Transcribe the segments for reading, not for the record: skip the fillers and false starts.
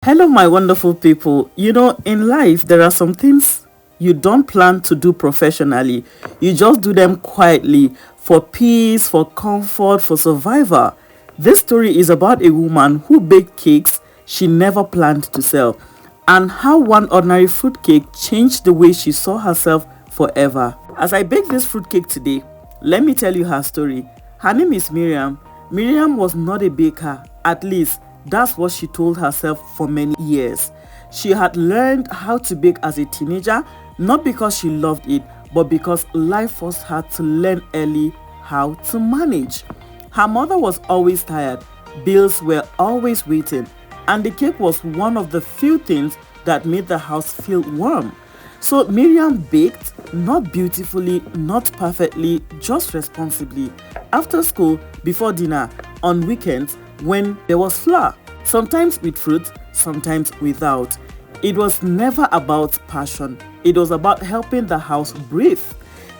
Hello, my wonderful people. In life, there are some things you don't plan to do professionally. You just do them quietly for peace, for comfort, for survival. This story is about a woman who baked cakes she never planned to sell, and how one ordinary fruitcake changed the way she saw herself forever. As I bake this fruitcake today, let me tell you her story. Her name is Miriam. Miriam was not a baker, at least that's what she told herself for many years. She had learned how to bake as a teenager, not because she loved it, but because life forced her to learn early how to manage. Her mother was always tired, bills were always waiting, and the cake was one of the few things that made the house feel warm. So Miriam baked, not beautifully, not perfectly, just responsibly. After school, before dinner, on weekends, when there was flour, sometimes with fruit, sometimes without. It was never about passion, it was about helping the house breathe.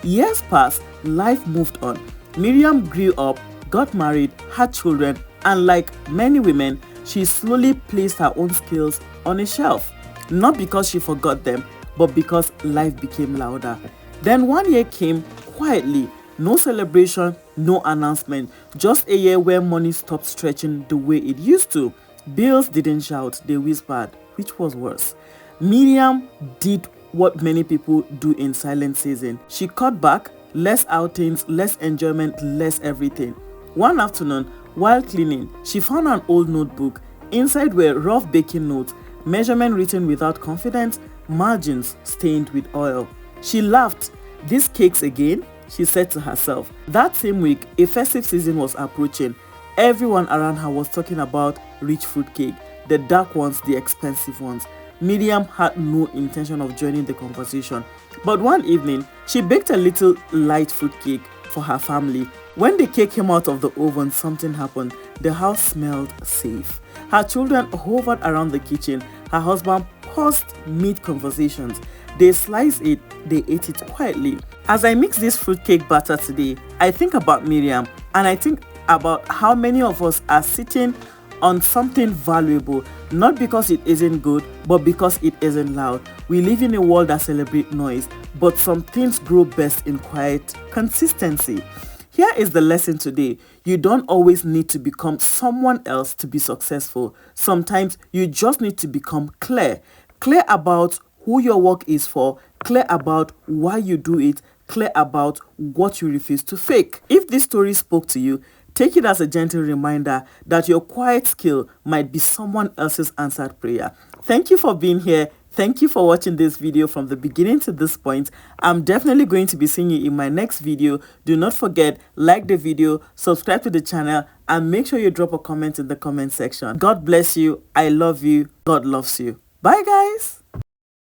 Years passed, life moved on. Miriam grew up, got married, had children, and like many women, she slowly placed her own skills on a shelf. Not because she forgot them, but because life became louder. Then one year came quietly, no celebration, no announcement, just a year where money stopped stretching the way it used to. Bills didn't shout, they whispered, which was worse. Miriam did what many people do in silent season. She cut back, less outings, less enjoyment, less everything. One afternoon, while cleaning, she found an old notebook. Inside were rough baking notes, measurement written without confidence, margins stained with oil. She laughed. These cakes again? She said to herself. That same week, a festive season was approaching. Everyone around her was talking about rich fruit cake, the dark ones, the expensive ones. Miriam had no intention of joining the conversation. But one evening, she baked a little light fruit cake for her family. When the cake came out of the oven, something happened. The house smelled safe. Her children hovered around the kitchen. Her husband paused mid-conversations. They sliced it, they ate it quietly. As I mix this fruitcake batter today, I think about Miriam, and I think about how many of us are sitting on something valuable, not because it isn't good, but because it isn't loud. We live in a world that celebrates noise, but some things grow best in quiet consistency. Here is the lesson today. You don't always need to become someone else to be successful. Sometimes you just need to become clear. Clear about who your work is for, clear about why you do it, clear about what you refuse to fake. If this story spoke to you, take it as a gentle reminder that your quiet skill might be someone else's answered prayer. Thank you for being here. Thank you for watching this video from the beginning to this point. I'm definitely going to be seeing you in my next video. Do not forget, like the video, subscribe to the channel, and make sure you drop a comment in the comment section. God bless you. I love you. God loves you. Bye, guys.